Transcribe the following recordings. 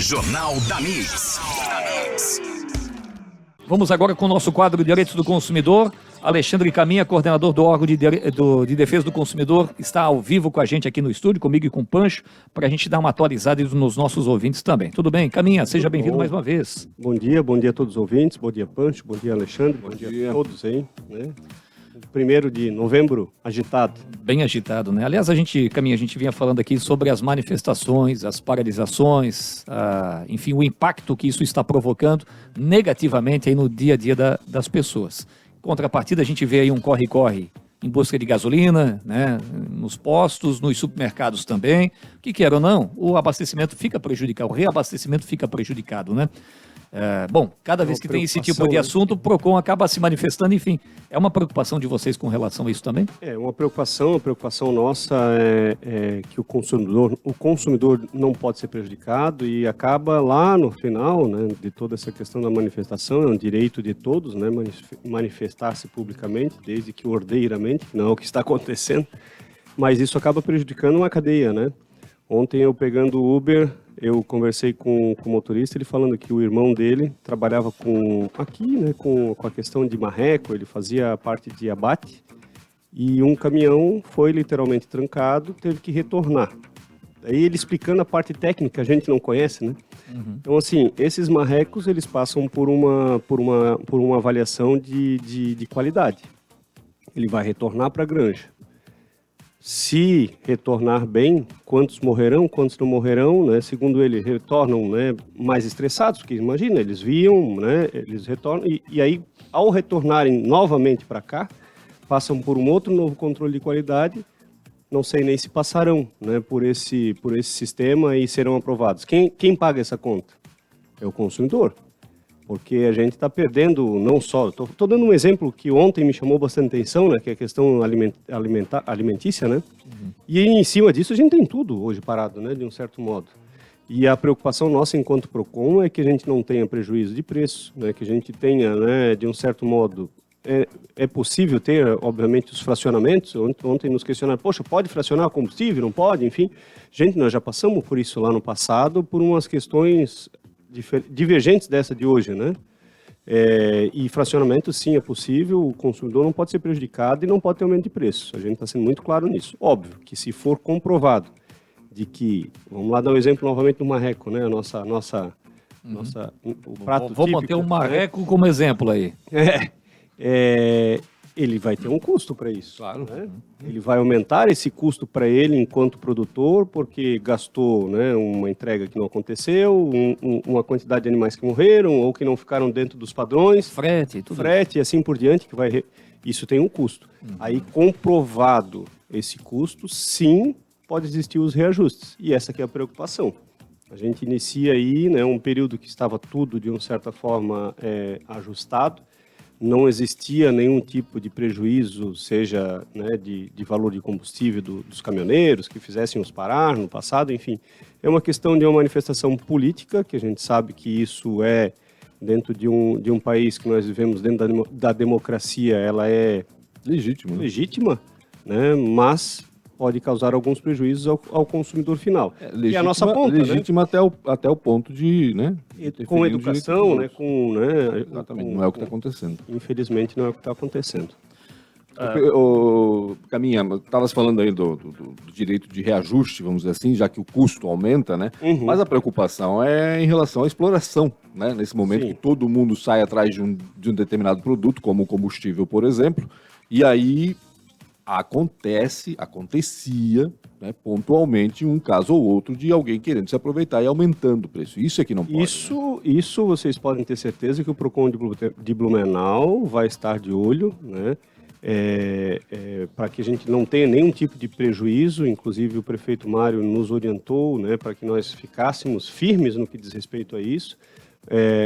Jornal da Mix. Vamos agora com o nosso quadro Direitos do Consumidor. Alexandre Caminha, coordenador do órgão de defesa do consumidor, está ao vivo com a gente aqui no estúdio, comigo e com o Pancho, para a gente dar uma atualizada nos nossos ouvintes também. Tudo bem? Caminha, seja bem-vindo mais uma vez. Bom dia a todos os ouvintes, bom dia Pancho, bom dia Alexandre, bom dia a todos aí, né? 1º de novembro, agitado. Bem agitado, né? Aliás, a gente vinha falando aqui sobre as manifestações, as paralisações, enfim, o impacto que isso está provocando negativamente aí no dia a dia das pessoas. Em contrapartida, a gente vê aí um corre-corre em busca de gasolina, né? Nos postos, nos supermercados também. O que quer ou não, o abastecimento fica prejudicado, o reabastecimento fica prejudicado, né? Bom, cada vez que tem esse tipo de assunto, o PROCON acaba se manifestando, enfim. É uma preocupação de vocês com relação a isso também? É uma preocupação, a preocupação nossa é que o consumidor não pode ser prejudicado e acaba lá no final, né, de toda essa questão da manifestação, é um direito de todos, né, manifestar-se publicamente, desde que ordeiramente, não é o que está acontecendo, mas isso acaba prejudicando uma cadeia, né? Ontem eu pegando o Uber, eu conversei com o motorista, ele falando que o irmão dele trabalhava com a questão de marreco, ele fazia a parte de abate, e um caminhão foi literalmente trancado, teve que retornar. Aí ele explicando a parte técnica, a gente não conhece, né? Uhum. Então, assim, esses marrecos, eles passam por uma avaliação de qualidade. Ele vai retornar para a granja. Se retornar bem, quantos morrerão, quantos não morrerão, né? Segundo ele, retornam, né, mais estressados, porque imagina, eles viam, né, eles retornam, e aí, ao retornarem novamente para cá, passam por um outro novo controle de qualidade, não sei nem se passarão, né, por esse sistema e serão aprovados. Quem paga essa conta? É o consumidor. Porque a gente está perdendo, não só... Estou dando um exemplo que ontem me chamou bastante atenção, né? Que é a questão alimentícia, né? Uhum. E em cima disso a gente tem tudo hoje parado, né? De um certo modo. E a preocupação nossa enquanto PROCON é que a gente não tenha prejuízo de preço, né? Que a gente tenha, né, de um certo modo... É possível ter, obviamente, os fracionamentos. Ontem nos questionaram, poxa, pode fracionar o combustível? Não pode? Enfim, gente, nós já passamos por isso lá no passado, por umas questões... divergentes dessa de hoje, né? E fracionamento, sim, é possível, o consumidor não pode ser prejudicado e não pode ter aumento de preço. A gente está sendo muito claro nisso. Óbvio que se for comprovado de que, vamos lá dar um exemplo novamente do marreco, né? O prato Vou típico, manter o marreco, né, como exemplo aí. Ele vai ter um custo para isso. Claro. Né? Ele vai aumentar esse custo para ele enquanto produtor, porque gastou, né, uma entrega que não aconteceu, uma quantidade de animais que morreram ou que não ficaram dentro dos padrões. Frete e assim por diante, isso tem um custo. Aí, comprovado esse custo, sim, pode existir os reajustes. E essa que é a preocupação. A gente inicia aí, né, um período que estava tudo, de uma certa forma, ajustado. Não existia nenhum tipo de prejuízo, seja, né, de valor de combustível dos caminhoneiros, que fizessem os parar no passado, enfim. É uma questão de uma manifestação política, que a gente sabe que isso é, dentro de um país que nós vivemos dentro da democracia, ela é legítima, né, mas pode causar alguns prejuízos ao consumidor final. E a nossa ponta, legítima, né? até o ponto de, né, com educação, né, exatamente, não é o que está acontecendo. Infelizmente, não é o que está acontecendo. Caminha, estavas falando aí do direito de reajuste, vamos dizer assim, já que o custo aumenta, né? Uhum. Mas a preocupação é em relação à exploração, né? Nesse momento, sim, que todo mundo sai atrás de um determinado produto, como o combustível, por exemplo, e aí acontecia, né, pontualmente um caso ou outro de alguém querendo se aproveitar e aumentando o preço. Isso é que não pode. Isso vocês podem ter certeza que o PROCON de Blumenau vai estar de olho, né, para que a gente não tenha nenhum tipo de prejuízo. Inclusive o prefeito Mário nos orientou, né, para que nós ficássemos firmes no que diz respeito a isso.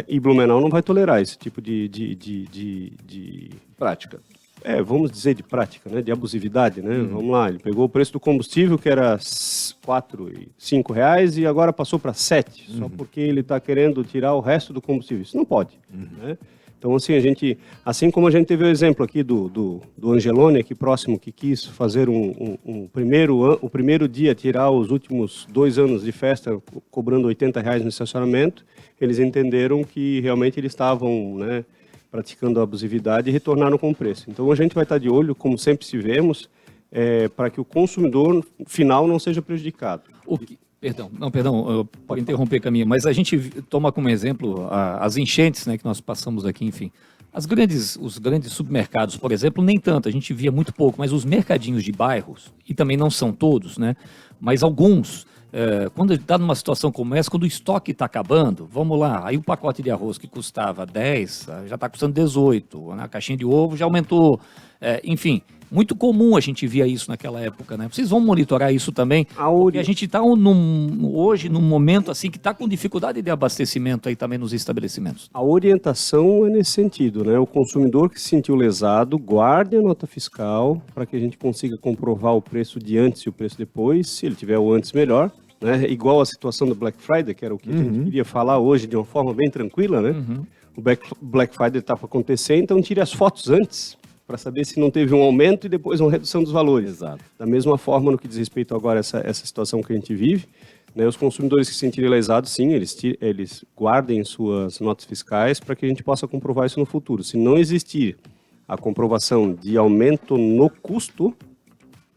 E Blumenau não vai tolerar esse tipo de prática. Vamos dizer de prática, né, de abusividade, né? Vamos lá, ele pegou o preço do combustível, que era R$4 e R$5, e agora passou para R$7, só porque ele está querendo tirar o resto do combustível. Isso não pode, né? Então, assim, assim como a gente teve o exemplo aqui do Angeloni, aqui próximo, que quis fazer o primeiro dia, tirar os últimos 2 anos de festa, cobrando R$80 no estacionamento, eles entenderam que realmente eles estavam, né, praticando a abusividade e retornaram com o preço. Então, a gente vai estar de olho, como sempre tivemos, para que o consumidor final não seja prejudicado. Perdão, pode interromper, Caminha, mas a gente toma como exemplo as enchentes, né, que nós passamos aqui, enfim. Os grandes supermercados, por exemplo, nem tanto, a gente via muito pouco, mas os mercadinhos de bairros, e também não são todos, né, mas alguns, quando está numa situação como essa, quando o estoque está acabando, vamos lá, aí o pacote de arroz que custava 10, já está custando 18, né, a caixinha de ovo já aumentou, enfim. Muito comum a gente via isso naquela época, né? Vocês vão monitorar isso também? Porque a gente está hoje num momento assim que está com dificuldade de abastecimento aí também nos estabelecimentos. A orientação é nesse sentido, né? O consumidor que se sentiu lesado, guarde a nota fiscal para que a gente consiga comprovar o preço de antes e o preço depois. Se ele tiver o antes, melhor. Né? Igual a situação do Black Friday, que era o que a gente queria falar hoje de uma forma bem tranquila, né? O Black Friday está para acontecer, então tire as fotos antes, para saber se não teve um aumento e depois uma redução dos valores. Exato. Da mesma forma, no que diz respeito agora a essa situação que a gente vive, né, os consumidores que se sentirem lesados, sim, eles guardem suas notas fiscais para que a gente possa comprovar isso no futuro. Se não existir a comprovação de aumento no custo,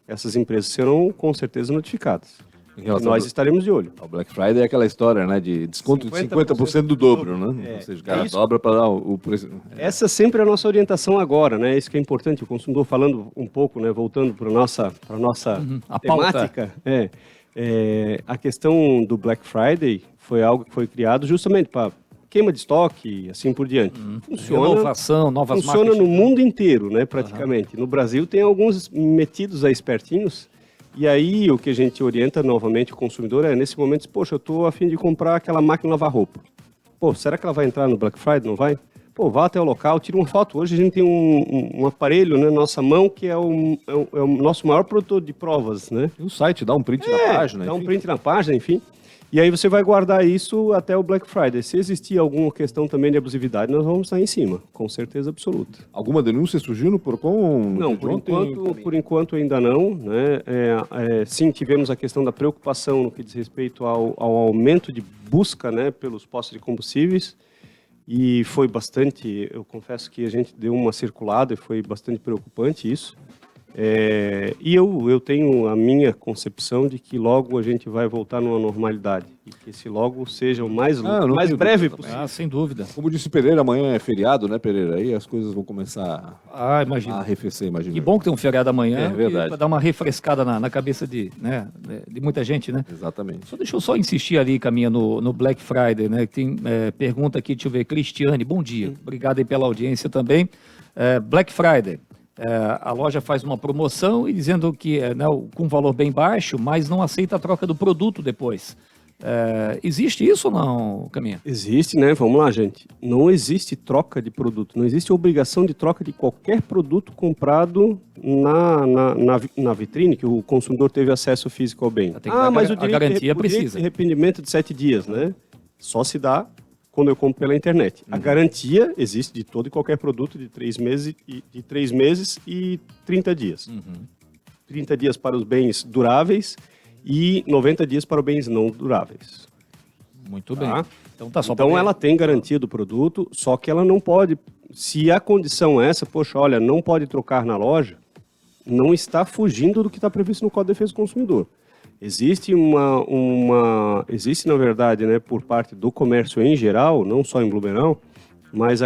essas empresas serão com certeza notificadas. Nós estaremos de olho. O Black Friday é aquela história, né, de desconto de 50% do dobro, né? Ou seja, o cara dobra para dar o preço. Essa sempre é a nossa orientação agora, né? Isso que é importante, o consumidor falando um pouco, né, voltando para a nossa temática. A questão do Black Friday foi algo que foi criado justamente para queima de estoque, assim por diante. Renovação, novas marcas. Funciona no mundo inteiro, né, praticamente. No Brasil tem alguns metidos a espertinhos. E aí, o que a gente orienta novamente o consumidor é, nesse momento, poxa, eu estou a fim de comprar aquela máquina de lavar roupa. Pô, será que ela vai entrar no Black Friday? Não vai? Pô, vá até o local, tira uma foto. Hoje a gente tem um aparelho, né, na nossa mão, que é o nosso maior produtor de provas, né? E o site dá um print na página. Dá um print na página, enfim. E aí você vai guardar isso até o Black Friday. Se existir alguma questão também de abusividade, nós vamos estar em cima, com certeza absoluta. Alguma denúncia surgiu no PROCON? Não, por enquanto ainda não. Né? Sim, tivemos a questão da preocupação no que diz respeito ao aumento de busca, né, pelos postos de combustíveis. E foi bastante, eu confesso que a gente deu uma circulada e foi bastante preocupante isso. E eu tenho a minha concepção de que logo a gente vai voltar numa normalidade. E que esse logo seja o mais breve possível. Sem dúvida. Como disse Pereira, amanhã é feriado, né, Pereira? Aí as coisas vão começar a arrefecer, imagina. Que bom que tem um feriado amanhã. É verdade. Para dar uma refrescada na cabeça de muita gente, né? Exatamente. Deixa eu só insistir ali, Caminha, no Black Friday, né? Tem pergunta aqui, deixa eu ver, Cristiane, bom dia. Obrigado aí pela audiência também. Black Friday. A loja faz uma promoção e dizendo que com valor bem baixo, mas não aceita a troca do produto depois. Existe isso ou não, Caminha? Existe, né? Vamos lá, gente. Não existe troca de produto. Não existe obrigação de troca de qualquer produto comprado na vitrine, que o consumidor teve acesso físico ao bem. Mas a garantia precisa. O direito de arrependimento de 7 dias, né? Só se dá quando eu compro pela internet. A garantia existe de todo e qualquer produto de 3 meses e 30 dias. 30 dias para os bens duráveis e 90 dias para os bens não duráveis. Muito bem. Então ela tem garantia do produto, só que ela não pode, se a condição é essa, poxa, olha, não pode trocar na loja, não está fugindo do que está previsto no Código de Defesa do Consumidor. Existe na verdade, né, por parte do comércio em geral, não só em Blumenau, mas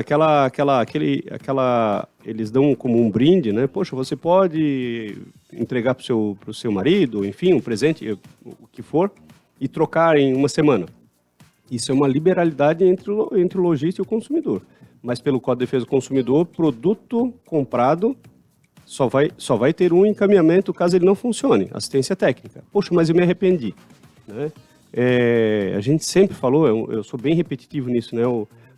eles dão como um brinde, né? Poxa, você pode entregar para o seu marido, enfim, um presente, o que for, e trocar em uma semana. Isso é uma liberalidade entre o lojista e o consumidor. Mas pelo Código de Defesa do Consumidor, produto comprado só vai ter um encaminhamento caso ele não funcione, assistência técnica. Poxa, mas eu me arrependi. Né? A gente sempre falou, eu sou bem repetitivo nisso, né?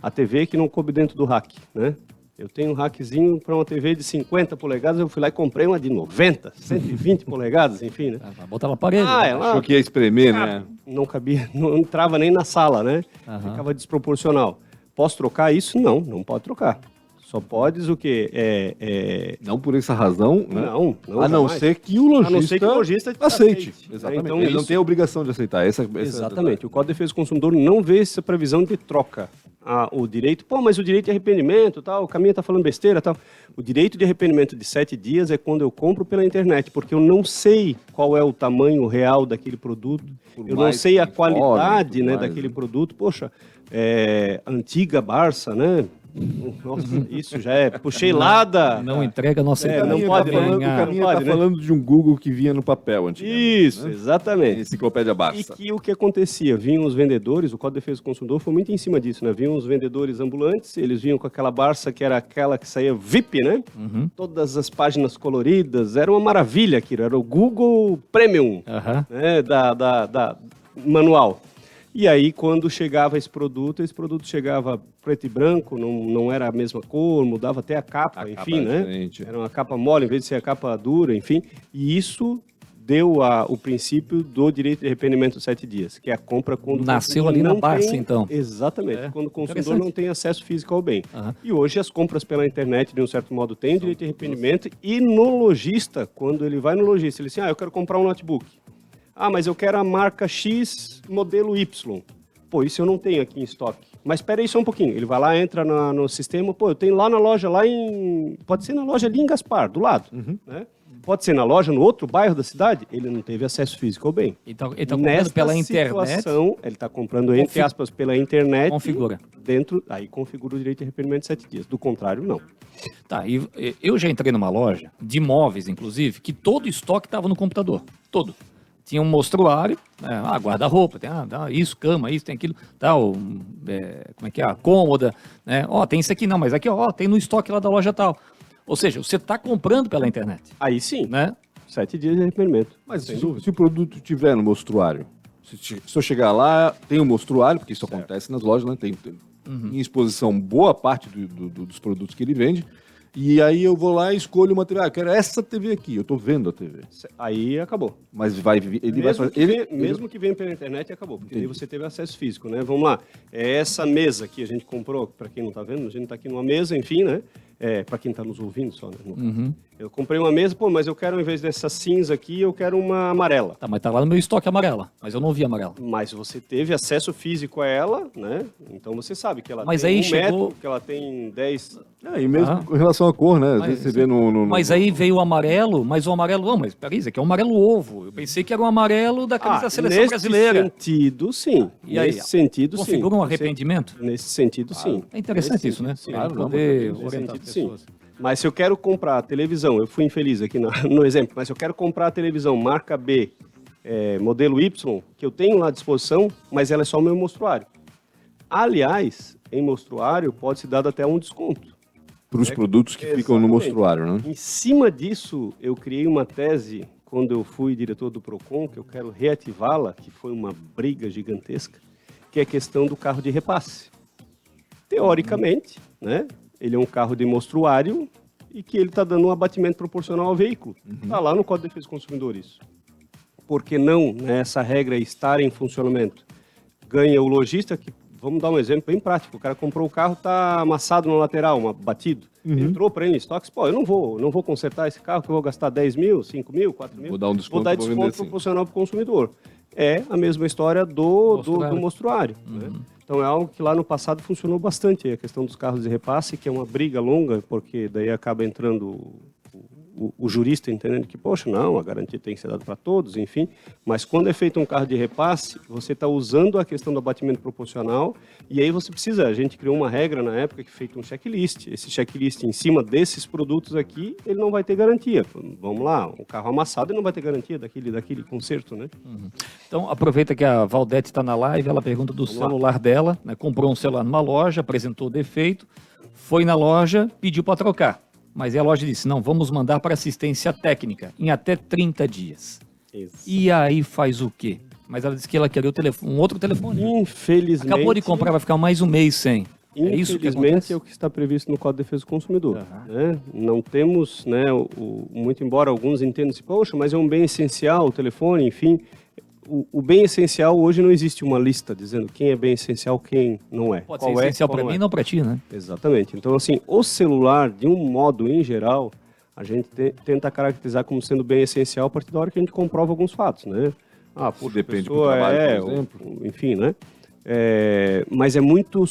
A TV que não coube dentro do rack. Né? Eu tenho um rackzinho para uma TV de 50 polegadas, eu fui lá e comprei uma de 90, 120 polegadas, enfim. Né? Botar na parede. Achou que ia espremer, né? Não cabia, não entrava nem na sala, né? Ficava desproporcional. Posso trocar isso? Não pode trocar. Só podes o quê? Não por essa razão, né? Não, A não jamais. ser que o lojista aceite. aceite. Né? Exatamente. Então, ele não isso- tem a obrigação de aceitar. Exatamente. O Código de Defesa do Consumidor não vê essa previsão de troca. O direito, mas o direito de arrependimento, tal, o caminho está falando besteira, tal. O direito de arrependimento de 7 dias é quando eu compro pela internet, porque eu não sei qual é o tamanho real daquele produto, eu não sei a qualidade, né, daquele produto. Poxa, antiga Barça, né? Nossa, isso já é. Puxei lá da. Não entrega a nossa É, idade. não pode O caminho pode, está né? falando de um Google que vinha no papel antigamente. Isso, exatamente. Enciclopédia E Barça. que o que acontecia? Vinham os vendedores, o Código de Defesa do Consumidor foi muito em cima disso, né? Vinham os vendedores ambulantes, eles vinham com aquela Barça que era aquela que saía VIP, né? Todas as páginas coloridas, era uma maravilha aquilo, era o Google Premium, Aham. né? Da manual. E aí, quando chegava esse produto chegava preto e branco, não era a mesma cor, mudava até a capa, enfim, né? Diferente. Era uma capa mole, em vez de ser a capa dura, enfim. E isso deu o princípio do direito de arrependimento de 7 dias, que é a compra quando o Nasceu consumidor ali na não Barça, tem- então. Exatamente, É, quando o consumidor interessante. não tem acesso físico ao bem. Aham. E hoje as compras pela internet, de um certo modo, têm o direito de arrependimento, e no lojista, quando ele vai no lojista, ele diz assim, eu quero comprar um notebook. Mas eu quero a marca X, modelo Y. Pô, isso eu não tenho aqui em estoque. Mas espera aí só um pouquinho. Ele vai lá, entra no sistema. Pô, eu tenho lá na loja, pode ser na loja ali em Gaspar, do lado. Né? Pode ser na loja no outro bairro da cidade. Ele não teve acesso físico ao bem. Ele tá comprando Nesta pela internet. situação, ele está comprando, entre aspas, pela internet. Configura. Aí configura o direito de arrependimento de 7 dias. Do contrário, não. Tá, e eu já entrei numa loja, de móveis inclusive, que todo o estoque estava no computador. Todo. Tinha um mostruário, guarda-roupa, tem isso, cama, isso, tem aquilo, tal, como é que é, a cômoda, né? Tem isso aqui, não, mas aqui, tem no estoque lá da loja tal. Ou seja, você está comprando pela internet, Aí sim, né? 7 dias de arrependimento. Mas Sem se dúvida. o produto tiver no mostruário, se eu chegar lá, tem um mostruário, porque isso acontece nas lojas, né? Tem em exposição boa parte dos produtos que ele vende, e aí eu vou lá e escolho uma TV. Eu quero essa TV aqui, eu tô vendo a TV. Aí acabou. Mas Mesmo que venha pela internet, acabou. Porque aí você teve acesso físico, né? Vamos lá. Essa mesa que a gente comprou, para quem não está vendo, a gente está aqui numa mesa, enfim, né? Para quem está nos ouvindo só, né? Eu comprei uma mesa, mas eu quero, ao invés dessa cinza aqui, eu quero uma amarela. Tá, mas tá lá no meu estoque amarela, mas eu não vi amarela. Mas você teve acesso físico a ela, né? Então você sabe que ela Mas tem aí 1 chegou- metro, que ela tem 10... E mesmo com relação à cor, né? Às Mas- vezes você vê no... Mas aí veio o amarelo, mas o amarelo, não, mas peraí, isso aqui é um amarelo ovo. Eu pensei que era um amarelo da camisa da seleção nesse brasileira. sentido, sim. E aí, nesse sentido, sim. configura um Você- arrependimento? Nesse sentido, sim. É interessante Nesse isso, né? sentido, Pra sim. gente poder Nesse orientar as sentido, sim. pessoas. Mas se eu quero comprar a televisão, eu fui infeliz aqui no exemplo, mas se eu quero comprar a televisão marca B, modelo Y, que eu tenho lá à disposição, mas ela é só o meu mostruário. Aliás, em mostruário pode-se dar até um desconto. Para os produtos que ficam no Exatamente. mostruário, né? Em cima disso, eu criei uma tese, quando eu fui diretor do PROCON, que eu quero reativá-la, que foi uma briga gigantesca, que é a questão do carro de repasse. Teoricamente, né, ele é um carro de mostruário e que ele está dando um abatimento proporcional ao veículo. Está lá no Código de Defesa do Consumidor isso. Por que não, né, essa regra estar em funcionamento? Ganha o lojista, que vamos dar um exemplo bem prático. O cara comprou o carro, está amassado no lateral, batido. Entrou para ele em estoques, eu não vou consertar esse carro, que eu vou gastar 10 mil, 5 mil, 4 mil. Vou dar um desconto, Vou dar vou vender desconto assim. proporcional para o consumidor. É a mesma história do mostruário. Né? Então é algo que lá no passado funcionou bastante, a questão dos carros de repasse, que é uma briga longa, porque daí acaba entrando o jurista entendendo que, poxa, não, a garantia tem que ser dada para todos, enfim. Mas quando é feito um carro de repasse, você está usando a questão do abatimento proporcional e aí você precisa, a gente criou uma regra na época que feito um checklist. Esse checklist em cima desses produtos aqui, ele não vai ter garantia. Vamos lá, o carro amassado ele não vai ter garantia daquele conserto, né? Então, aproveita que a Valdete está na live, ela pergunta do celular dela, né? Comprou um celular numa loja, apresentou o defeito, foi na loja, pediu para trocar. Mas aí a loja disse, não, vamos mandar para assistência técnica em até 30 dias. Isso. E aí faz o quê? Mas ela disse que ela queria um outro telefone. Infelizmente... Acabou de comprar, vai ficar mais um mês sem. É isso que Infelizmente acontece? é o que está previsto no Código de Defesa do Consumidor. Né? Não temos, né, muito embora alguns entendam-se, poxa, mas é um bem essencial o telefone, enfim, o bem essencial, hoje não existe uma lista dizendo quem é bem essencial, quem não é. Pode ser essencial para mim e não para ti, né? Exatamente. Então, assim, o celular, de um modo em geral, a gente tenta caracterizar como sendo bem essencial a partir da hora que a gente comprova alguns fatos, né? Poxa, depende do pessoa trabalho, por exemplo. enfim, né? Mas é muito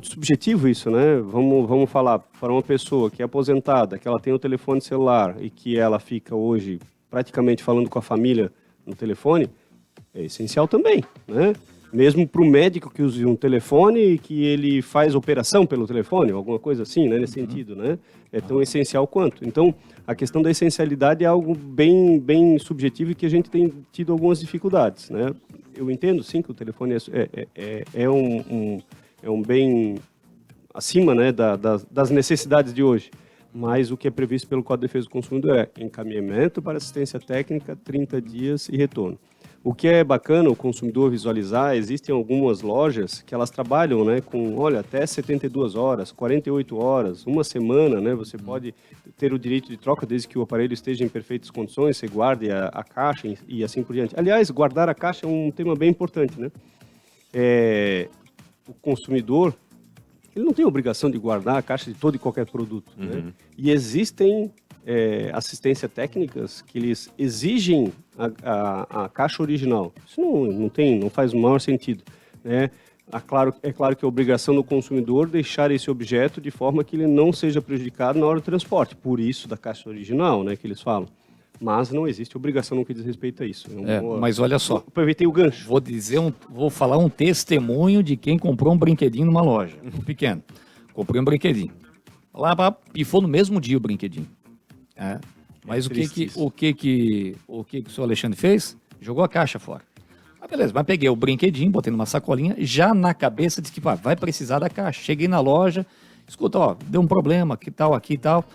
subjetivo isso, né? Vamos falar para uma pessoa que é aposentada, que ela tem o telefone celular e que ela fica hoje praticamente falando com a família no telefone, é essencial também, né? Mesmo para o médico que usa um telefone e que ele faz operação pelo telefone, alguma coisa assim, né? Nesse sentido, né? É tão essencial quanto. Então, a questão da essencialidade é algo bem subjetivo e que a gente tem tido algumas dificuldades, né? Eu entendo, sim, que o telefone é um bem acima, né, das necessidades de hoje. Mas o que é previsto pelo Código de Defesa do Consumidor é encaminhamento para assistência técnica, 30 dias e retorno. O que é bacana o consumidor visualizar, existem algumas lojas que elas trabalham, né, com, olha, até 72 horas, 48 horas, uma semana, né, você pode ter o direito de troca desde que o aparelho esteja em perfeitas condições, você guarde a caixa e assim por diante. Aliás, guardar a caixa é um tema bem importante, né? O consumidor, ele não tem obrigação de guardar a caixa de todo e qualquer produto, né? E existem assistência técnicas que eles exigem a caixa original. Isso não faz o maior sentido, né? É claro que é obrigação do consumidor deixar esse objeto de forma que ele não seja prejudicado na hora do transporte. Por isso da caixa original, né, que eles falam. Mas não existe obrigação no que diz respeito a isso. Mas olha só. Aproveitei o gancho. Vou falar um testemunho de quem comprou um brinquedinho numa loja, pequeno. Comprei um brinquedinho. Lá pifou no mesmo dia o brinquedinho. Mas o que o senhor Alexandre fez? Jogou a caixa fora. Beleza, mas peguei o brinquedinho, botei numa sacolinha, já na cabeça disse que vai precisar da caixa. Cheguei na loja, escuta, deu um problema, aqui e tal,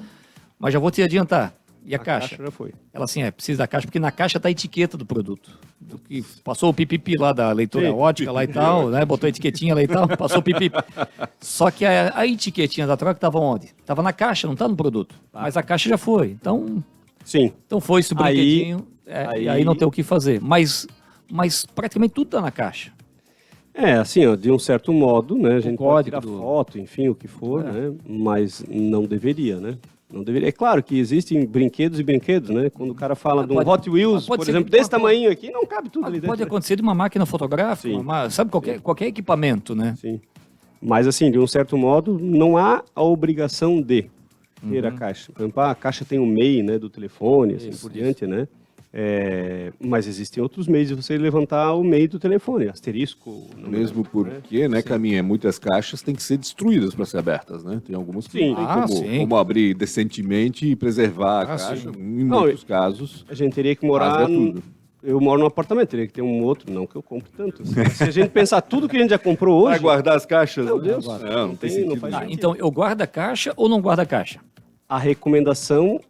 mas já vou te adiantar. E a caixa? Já foi. Ela assim, precisa da caixa, porque na caixa tá a etiqueta do produto. Do que passou o pipipi lá da leitura ótica lá e tal, né? Botou a etiquetinha lá e tal, passou o pipipi. Só que a etiquetinha da troca estava onde? Estava na caixa, não está no produto. Mas a caixa já foi. Então, sim. Então foi esse brinquedinho, e aí não tem o que fazer. Mas praticamente tudo está na caixa. Assim, de um certo modo, né? A gente pode tirar do... foto, enfim, o que for, né? Mas não deveria, né? Não deveria. É claro que existem brinquedos e brinquedos, né? Quando o cara fala de um Hot Wheels, por exemplo, desse tamanho aqui, não cabe tudo ali dentro. Pode acontecer de uma máquina fotográfica, sabe, qualquer equipamento, né? Sim. Mas assim, de um certo modo, não há a obrigação de ter a caixa. Por exemplo, a caixa tem o MEI, né, do telefone, assim por diante, né? Mas existem outros meios de você levantar o MEI do telefone, asterisco. Mesmo porque, né, Caminha, muitas caixas têm que ser destruídas para ser abertas, né? Tem algumas que não tem como abrir decentemente e preservar a caixa. Em muitos casos. A gente teria que morar... Eu moro num apartamento, teria que ter um outro, não que eu compre tanto. Se a gente pensar tudo que a gente já comprou hoje... Vai guardar as caixas? Meu Deus, não tem sentido. Não faz sentido. Então, eu guardo a caixa ou não guardo a caixa? A recomendação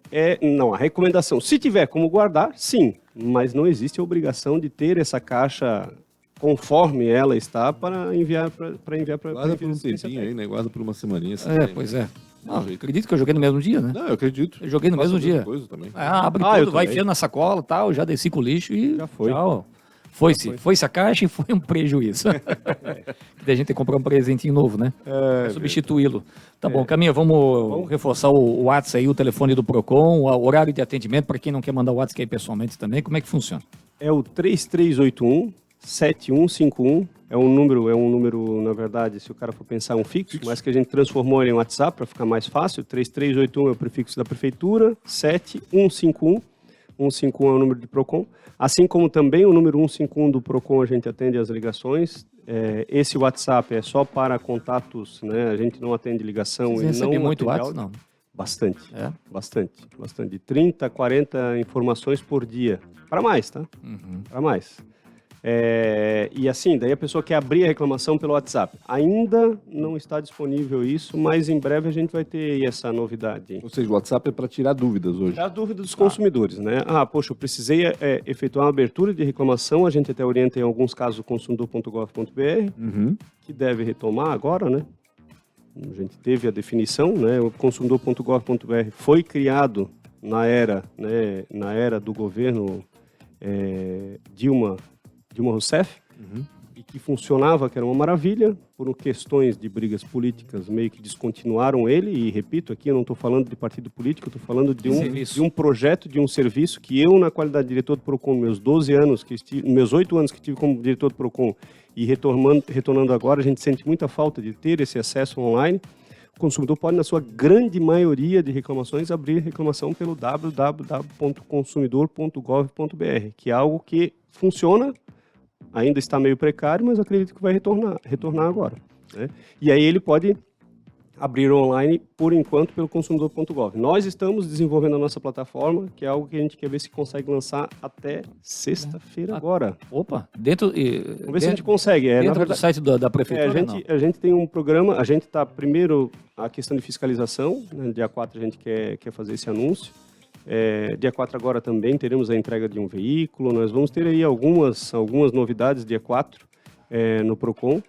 se tiver como guardar, sim, mas não existe a obrigação de ter essa caixa conforme ela está para enviar para guarda por um tempinho aí, né? Guarda por uma semaninha. Pois é. Não, eu acredito que eu joguei no mesmo dia, né? Não, eu acredito. Eu joguei no mesmo dia. Também. Abre tudo, vai enfiando na sacola, tal, já desci com o lixo e já foi. Tchau. Foi-se a caixa e foi um prejuízo. A gente tem que comprar um presentinho novo, né? Substituí-lo. Tá bom, Caminha, vamos reforçar o WhatsApp aí, o telefone do Procon, o horário de atendimento, para quem não quer mandar o WhatsApp aí pessoalmente também, como é que funciona? É o 3381-7151, é um número, na verdade, se o cara for pensar, um fixo, mas que a gente transformou ele em WhatsApp para ficar mais fácil. 3381 é o prefixo da prefeitura, 7151, 151 é o número do Procon. Assim como também o número 151 do Procon, a gente atende as ligações. Esse WhatsApp é só para contatos, né? A gente não atende ligação. Você recebe muito WhatsApp, não? Bastante, bastante. De 30 a 40 informações por dia. Para mais, tá? Para mais. E assim, daí a pessoa quer abrir a reclamação pelo WhatsApp. Ainda não está disponível isso, mas em breve a gente vai ter essa novidade. Ou seja, o WhatsApp é para tirar dúvidas hoje. Tirar dúvidas dos consumidores, né? Poxa, eu precisei efetuar uma abertura de reclamação, a gente até orienta em alguns casos o consumidor.gov.br, que deve retomar agora, né? A gente teve a definição, né? O consumidor.gov.br foi criado na era do governo Dilma Dilma Rousseff, e que funcionava, que era uma maravilha, por questões de brigas políticas, meio que descontinuaram ele, e repito aqui, eu não estou falando de partido político, estou falando de um projeto, de um serviço que eu, na qualidade de diretor do PROCON, meus 12 anos, meus 8 anos que tive como diretor do PROCON, e retornando agora, a gente sente muita falta de ter esse acesso online. O consumidor pode, na sua grande maioria de reclamações, abrir reclamação pelo www.consumidor.gov.br, que é algo que funciona, ainda está meio precário, mas acredito que vai retornar agora, né? E aí ele pode abrir online, por enquanto, pelo consumidor.gov. Nós estamos desenvolvendo a nossa plataforma, que é algo que a gente quer ver se consegue lançar até sexta-feira agora. Opa, vamos ver se a gente consegue. Dentro do site da prefeitura, a gente tem um programa, a gente está, primeiro, a questão de fiscalização, né? Dia 4 a gente quer fazer esse anúncio. Dia 4 agora também teremos a entrega de um veículo. Nós vamos ter aí algumas novidades dia 4 no PROCON.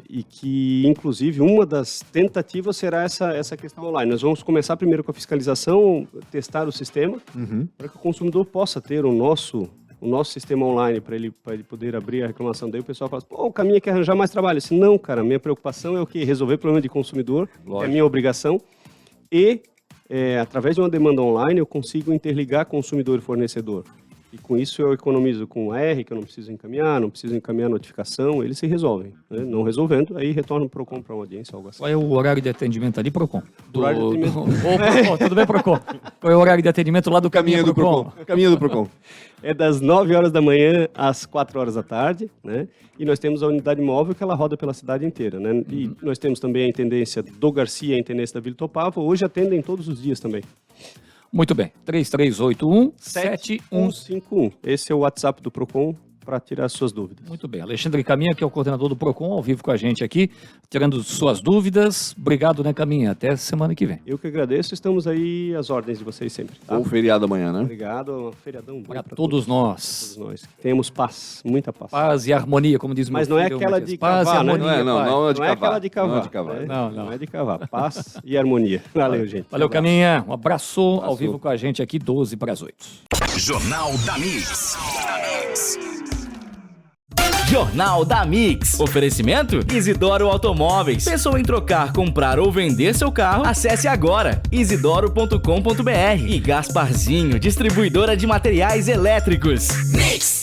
E que, inclusive, uma das tentativas será essa questão online. Nós vamos começar primeiro com a fiscalização, testar o sistema, para que o consumidor possa ter o nosso sistema online, para ele poder abrir a reclamação. Daí o pessoal fala, o caminho quer arranjar mais trabalho. Assim, não, cara, a minha preocupação é o quê? Resolver problema de consumidor, é a minha obrigação, e através de uma demanda online eu consigo interligar consumidor e fornecedor. E com isso eu economizo com o R, que eu não preciso encaminhar a notificação, eles se resolvem, né? Não resolvendo, aí retorno para o PROCON para uma audiência, algo assim. Qual é o horário de atendimento ali, PROCON? PROCON, tudo bem, PROCON? Qual é o horário de atendimento lá do caminho do PROCON? Caminho do PROCON. É das 9 horas da manhã às 4 horas da tarde, né? E nós temos a unidade móvel que ela roda pela cidade inteira, né? E nós temos também a intendência do Garcia, a intendência da Vila Topava, hoje atendem todos os dias também. Muito bem, 3381-7151. Esse é o WhatsApp do PROCON para tirar suas dúvidas. Muito bem, Alexandre Caminha, que é o coordenador do PROCON, ao vivo com a gente aqui, tirando suas dúvidas. Obrigado, né, Caminha? Até semana que vem. Eu que agradeço, estamos aí às ordens de vocês sempre. Tá? Bom feriado amanhã, né? Obrigado, um feriadão bom para todos nós. Todos nós. Temos paz, muita paz. Paz e harmonia, como diz o meu filho. Mas não é aquela de cavar, paz e harmonia, não é de cavar. Não é aquela de cavar. Não é de cavar. Não é de cavar. Paz e harmonia. Valeu, gente. Valeu, Caminha. Um abraço ao vivo com a gente aqui, 12 para as 8. Jornal da Mix. Jornal da Mix. Oferecimento? Isidoro Automóveis. Pensou em trocar, comprar ou vender seu carro? Acesse agora isidoro.com.br. E Gasparzinho, distribuidora de materiais elétricos. Mix.